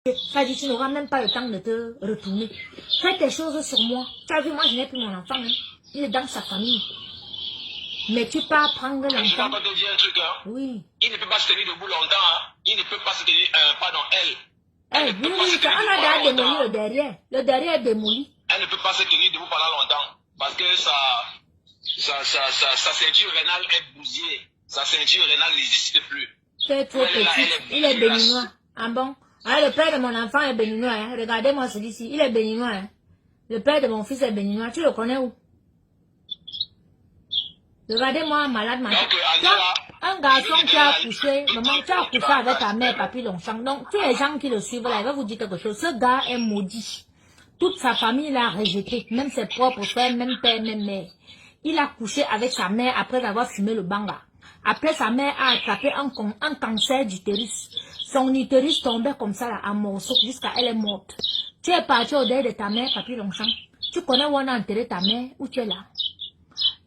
Ça dit, tu n'auras même pas le temps de te retourner. Fais tes choses sur moi. Tu as vu, moi, je n'ai plus mon enfant. Hein. Il est dans sa famille. Mais tu pars prendre l'enfant. Je vais encore te dire un truc. Hein. Oui. Il ne peut pas se tenir debout longtemps. Hein. Il ne peut pas se tenir... pardon, elle. Oui, on a déjà démoli le derrière. Le derrière est démoli. Elle ne peut pas se tenir debout pendant longtemps. Parce que sa ceinture rénale est bousillée. Sa ceinture rénale n'existe plus. C'est trop petit. Il est béninois. Ah bon? Ah, le père de mon enfant est béninois. Hein. Regardez-moi celui-ci. Il est béninois. Hein. Le père de mon fils est béninois. Tu le connais où? Regardez-moi, malade, malade. Un garçon qui a accouché, maman, tu as accouché avec ta mère, papy Longchamp. Donc, tous les gens qui le suivent là, ils vont vous dire quelque chose. Ce gars est maudit. Toute sa famille l'a rejeté. Même ses propres frères, même père, même mère. Il a couché avec sa mère après avoir fumé le banga. Après, sa mère a attrapé un cancer d'utérus. Son utérus tombait comme ça là, en morceaux jusqu'à elle est morte. Tu es parti au deuil de ta mère, papy Longchamp. Tu connais où on a enterré ta mère, où tu es là?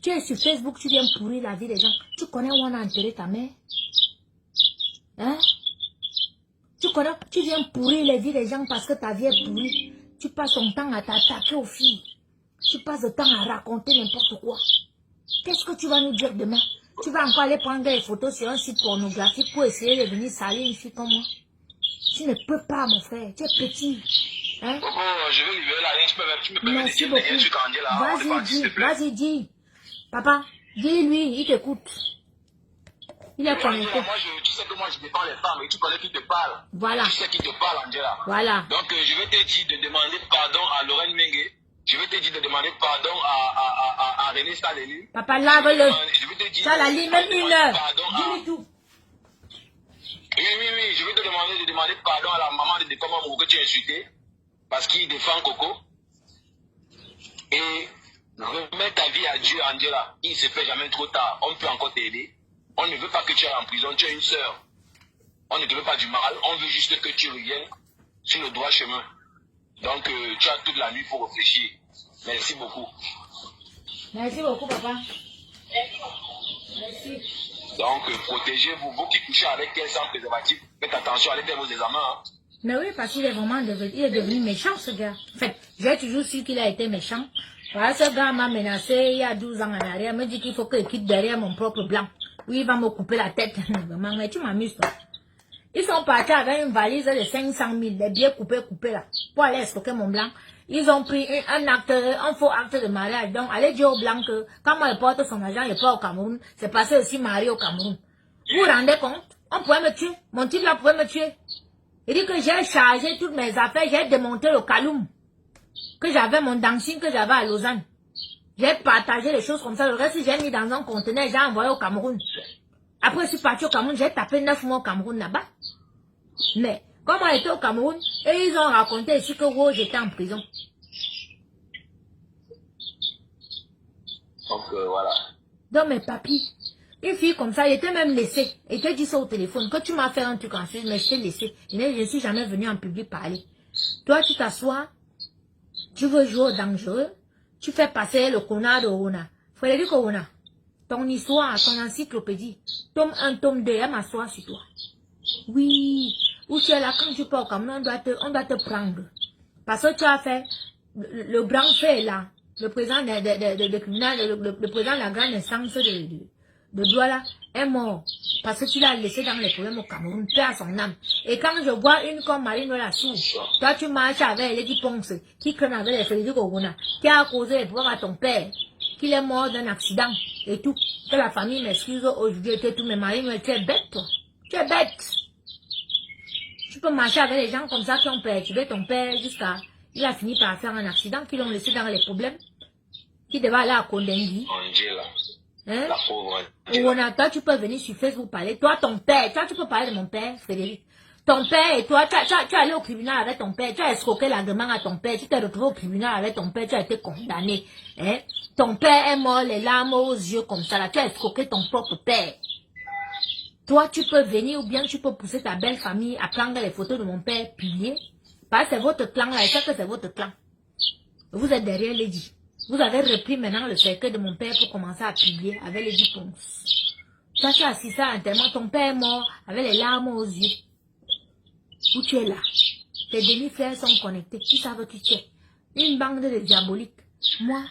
Tu es sur Facebook, tu viens pourrir la vie des gens. Tu connais où on a enterré ta mère? Hein? Tu connais, tu viens pourrir les vies des gens parce que ta vie est pourrie. Tu passes ton temps à t'attaquer aux filles. Tu passes le temps à raconter n'importe quoi. Qu'est-ce que tu vas nous dire demain? Tu vas encore aller prendre des photos sur un site pornographique pour essayer de venir salir une fille comme moi. Tu ne peux pas, mon frère. Tu es petit. Hein? Je vais libérer la ligne. Tu me permets Merci de dire un truc en là. Vas-y, dis. Papa, dis-lui, il t'écoute. Il est connecté. Tu sais que moi, je défends les femmes et tu connais qui te parle. Voilà. Tu sais qui te parle, Angela. Voilà. Donc, je vais te dire de demander pardon à Lorraine Mengue. Je vais te dire de demander pardon à René Saléli. Papa, lave-le. Je vais te dire. Ça la lit même une heure. Dis-lui tout. Oui. Je vais te demander pardon à la maman de Dekoma que tu as insulté. Parce qu'il défend Coco. Et remets ta vie à Dieu, Angela. Il ne se fait jamais trop tard. On peut encore t'aider. On ne veut pas que tu ailles en prison. Tu es une sœur. On ne te veut pas du mal. On veut juste que tu reviennes sur le droit chemin. Donc, tu as toute la nuit pour réfléchir. Merci beaucoup. Merci beaucoup, papa. Merci. Donc, protégez-vous. Vous qui couchez avec quel sans préservatif, faites attention, allez faire vos examens. Hein. Mais oui, parce qu'il est vraiment devenu méchant, ce gars. En fait, j'ai toujours su qu'il a été méchant. Voilà, ce gars m'a menacé il y a 12 ans en arrière. Il me dit qu'il faut qu'il quitte derrière mon propre blanc. Oui, il va me couper la tête. Mais tu m'amuses, toi. Ils sont partis avec une valise de 500 000, les billets coupés là, pour aller stocker mon blanc. Ils ont pris un faux acte de mariage. Donc, allez dire au blanc que, quand moi, il porte son argent, il part au Cameroun, c'est passé aussi marié au Cameroun. Vous vous rendez compte? On pourrait me tuer. Mon type là pourrait me tuer. Il dit que j'ai chargé toutes mes affaires, j'ai démonté le Kaloum. Que j'avais mon dancing que j'avais à Lausanne. J'ai partagé les choses comme ça. Le reste, j'ai mis dans un conteneur, j'ai envoyé au Cameroun. Après, je suis parti au Cameroun, j'ai tapé 9 mois au Cameroun là-bas. Mais, comme on était au Cameroun, et ils ont raconté ici que Rose était en prison. Donc, voilà. Donc, mes papis, une fille comme ça, il était même laissé. Il te dit ça au téléphone, que tu m'as fait un truc ensuite, mais je t'ai laissé. Je ne suis jamais venu en public parler. Toi, tu t'assois, tu veux jouer au dangereux, tu fais passer le connard de Rona. Frédéric Rona, ton histoire, ton encyclopédie, tome 1, tome 2, elle m'assoit sur toi. Oui, où tu es là, quand tu pars comme on doit te prendre. Parce que tu as fait, le grand fait là, le président le président de la grande instance de Douala est mort. Parce que tu l'as laissé dans les problèmes au Cameroun, paix à son âme. Et quand je vois une comme Marine Lassou, toi tu marches avec Lady Ponce, qui craignent avec les Frédéric Ogona, qui a causé les problèmes à ton père, qu'il est mort d'un accident et tout. Que la famille m'excuse aujourd'hui et tout, mais Marine, tu es bête toi. Tu es bête. Tu peux marcher avec les gens comme ça qui ont perturbé ton père jusqu'à... Il a fini par faire un accident, qui l'ont laissé dans les problèmes. Qui devait aller à Kondengi. Angela. Hein? La pauvre Angela. Toi, tu peux venir sur Facebook parler. Toi, ton père. Toi, tu peux parler de mon père, Frédéric. Ton père et toi, tu es allé au tribunal avec ton père. Tu as escroqué l'agrément à ton père. Tu t'es retrouvé au tribunal avec ton père. Tu as été condamné. Hein? Ton père est mort, les larmes aux yeux comme ça. Là. Tu as escroqué ton propre père. Toi, tu peux venir ou bien tu peux pousser ta belle famille à prendre les photos de mon père publiées. Parce que c'est votre clan là, et ça que c'est votre clan. Vous êtes derrière Lady. Vous avez repris maintenant le cercueil de mon père pour commencer à publier avec Lady Ponce. Toi, tu as assisté à l'enterrement, ton père est mort avec les larmes aux yeux. Où tu es là. tes demi-frères sont connectés. Ils savent qui tu es. Une bande de diaboliques. Moi,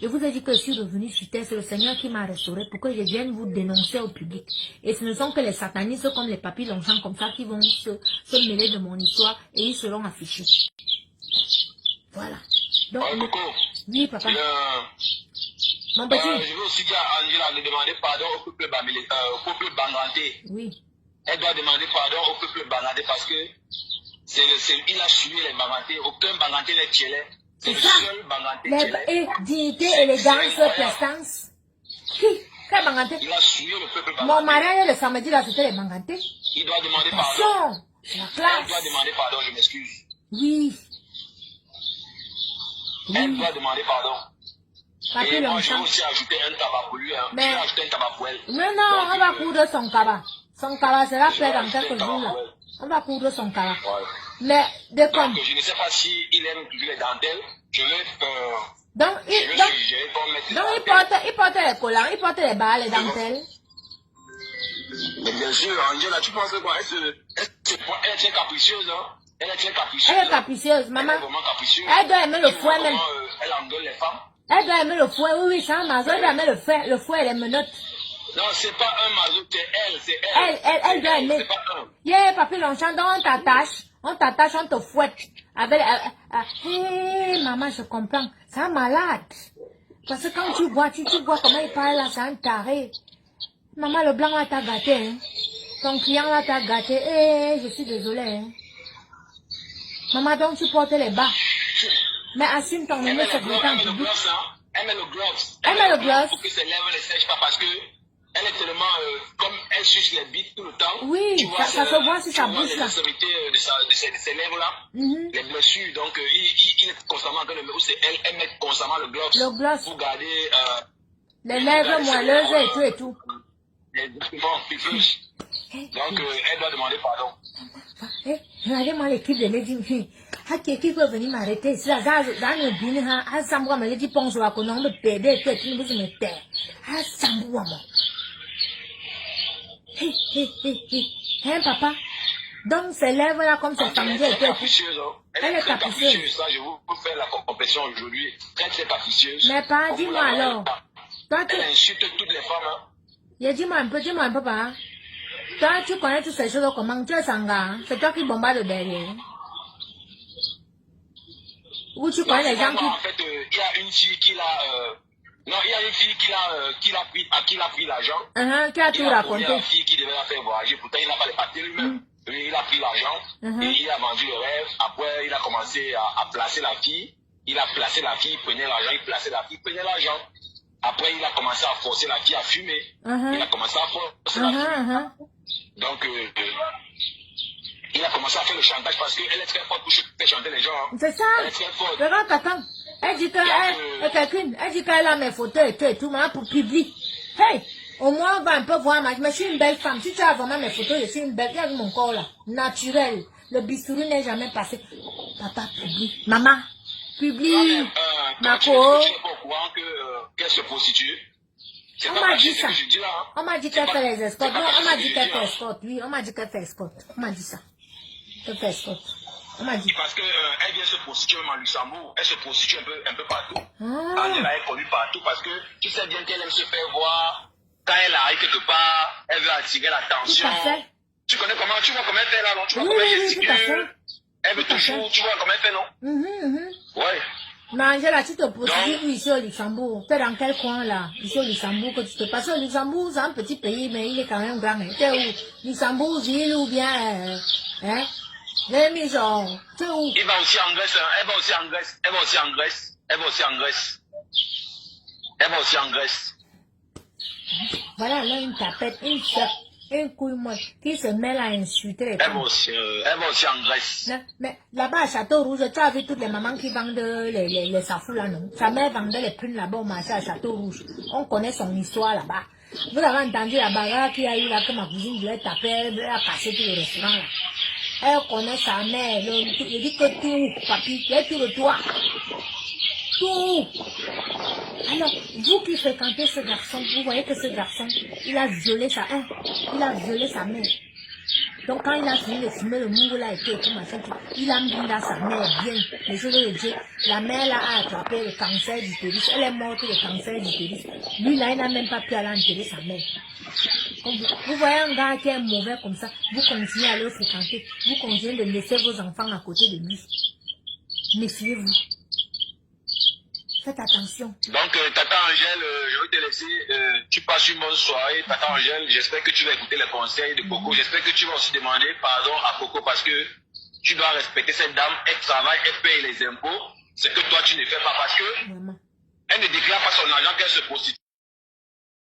je vous ai dit que je suis revenu sur terre. C'est le Seigneur qui m'a restauré pour que je vienne vous dénoncer au public. Et ce ne sont que les satanistes comme les papis Longchamp comme ça qui vont se mêler de mon histoire et ils seront affichés. Voilà. Donc, Coco, oui, papa. Mon je petit. veux aussi dire à Angela de demander pardon au peuple banganté. Oui. Elle doit demander pardon au peuple banganté parce que il a suivi les bangantés. Aucun banganté n'est tielé. C'est le seul banganté tielé. Et dignité, élégance, prestance. Qui? Quel banganté? Il a suivi le peuple banganté. Mon mariage le samedi là, c'était les bangantés. Il doit demander pardon. Attention, c'est la Elle classe. doit demander pardon, je m'excuse. Oui. Elle Oui. doit demander pardon. Papi Et moi, je vais Longchamp. aussi ajouter un tabac pour lui. Hein. Mais- Je vais ajouter un tabac pour elle. Mais non, on va coudre son cabas. Son cabas sera Je fait vais dans ajouter un quelques tabac jours là. pour elle. On va coudre son cabas. Ouais. Mais de comme. Donc, je ne sais pas s'il aime toujours les dentelles. Je vais, Donc, je vais suggérer qu'on mette les donc dentelles. il porte les collants, il porte les balles, les dentelles. Mais bien sûr, Angela, tu penses quoi? Elle est très capricieuse, hein? Elle est très capricieuse. Elle est capricieuse, maman. Elle est vraiment capricieuse. Elle doit aimer le Tu vois fouet même. comment, elle engueule les femmes. Elle doit aimer le fouet, oui, oui, c'est un mazo. Elle doit aimer le fouet et les menottes. Non, c'est pas un mazo, c'est elle, c'est elle. Elle doit aimer. C'est pas un. Yeah, papi Longchamp, donc on t'attache, on te fouette. Avec, hé, maman, je comprends. C'est un malade. Parce que quand tu vois comment il parle là, c'est un taré. Maman, le blanc là t'a gâté, hein. Ton client là t'a gâté. Eh, je suis désolée, hein. Maman, donc tu portes les bas. Mais assume ton Elle numéro met le sécurité en gloss, public. hein. Elle met le gloss. Elle met le gloss. Pour que ses lèvres ne sèchent pas parce que elle est tellement, comme elle suce les bites tout le temps. Oui, tu vois, ça se voit si ça bouge les là. extrémités de ses lèvres là, les blessures. Donc, il est constamment en train de mettre, c'est elle met constamment le gloss. Le gloss. Pour garder, Les lèvres moelleuses et tout. les documents pipus. Donc, elle doit demander pardon. Eh, regardez-moi l'équipe de Lady. Ah, qui peut venir m'arrêter ici là? Dans le bin, ah, Samboua me dit, pense à qu'on a me pédé, tout, tu ne vous mettez. Ah, Samboua, moi. Hé, hé, hé, hé. Hein, papa? Donc, ces lèvres là, comme c'est samedi et Elle est tout. capricieuse, hein. Elle est très capricieuse. capricieuse. Ça, je vous faire la compétition aujourd'hui. Très, très capricieuse. Mais pas, On vous dis-moi la voit alors. pas. Toi, tu, Elle insulte toutes les femmes. Hein. dis-moi un peu, papa. Toi, tu connais toutes ces choses comment? Tu es sanga, hein? C'est toi qui bombarde derrière. Ou tu connais les gens qui... En fait, il y a une fille qui l'a... non, il y a une fille qui l'a pris, à qui il a pris l'argent. Qui a tout raconté. La fille qui devait la faire voyager. Pourtant, il n'a pas les papiers lui-même. Lui, il a pris l'argent et il a vendu le rêve. Après, il a commencé à placer la fille. Il a placé la fille, il prenait l'argent, il plaçait la fille, il prenait l'argent. Après, il a commencé à forcer la fille à fumer. Il a commencé à forcer la fille. Donc, il a commencé à faire le chantage parce qu'elle est très forte pour faire chanter les gens. Hein. C'est ça. Elle est très forte. Regarde, t'attends. Elle dit qu'elle a mes photos et tout, mais pour public. Hey, au moins, on va un peu voir, mais je suis une belle femme. Si tu as vraiment mes photos, je suis une belle. Regarde mon corps là, naturel. Le bistouri n'est jamais passé. Papa, public. Maman, public. Tu n'es pas au courant qu'elle se prostitue. On m'a dit ça. Là, hein. On m'a dit qu'elle fait les escortes. Non, on m'a dit qu'elle fait escorte. Oui, on m'a dit qu'elle fait escorte. On m'a dit ça. Qu'elle fait escorte. On m'a dit. Parce qu'elle vient se prostituer même en Luxembourg. Elle se prostitue un peu partout. Ah. Angela est connue partout parce que tu sais bien qu'elle aime se faire voir. Quand elle arrive quelque part, elle veut attirer l'attention. Tout à fait. Tu vois comment elle fait là, non? Tu vois Oui, comment elle oui, gesticule. tout à fait. Elle veut toujours, tu vois comment elle fait, non? Ouais. Mais Angela, tu te prostitues ici au Luxembourg. Tu es dans quel coin là? Ici au Luxembourg que tu te passes. Au Luxembourg, c'est un petit pays, mais il est quand même grand. Tu es où? Luxembourg, ville ou bien... hein? Les maisons. Tu es où? Il va aussi en Grèce, hein. Elle va aussi en Grèce. Elle va aussi en Grèce. Elle va aussi en Grèce. Elle va aussi en Grèce. Voilà, là, une tapette, une chèque, une couille molle qui se met là à insulter les Elle femmes. va aussi en Grèce. Non, mais là-bas à Château Rouge, tu as vu toutes les mamans qui vendent les safous là, non? Sa mère vendait les prunes là-bas au marché à Château Rouge. On connaît son histoire là-bas. Vous avez entendu la bagarre qu'il y a eu là, que ma cousine voulait taper, elle a cassé tout le restaurant là. Elle connaît sa mère, je dis que tout, papy, il y a tout le toit. Tout. Alors, vous qui fréquentez ce garçon, vous voyez que ce garçon, il a violé sa mère. Donc quand il a fini de fumer, le Mungo là et tout machin, il a mis là sa mère bien. Les choses de Dieu, la mère là a attrapé le cancer d'utérus. Elle est morte du cancer d'utérus. Lui là, il n'a même pas pu aller enterrer sa mère. Donc, vous voyez un gars qui est mauvais comme ça, vous continuez à le fréquenter, vous continuez de laisser vos enfants à côté de lui. Méfiez-vous. Faites attention. Donc, Tata Angèle, je vais te laisser. Tu passes une bonne soirée, Tata Angèle. J'espère que tu vas écouter les conseils de Coco. J'espère que tu vas aussi demander pardon à Coco parce que tu dois respecter cette dame. Elle travaille, elle paye les impôts. C'est que toi, tu ne fais pas parce que Maman. elle ne déclare pas son argent qu'elle se prostitue.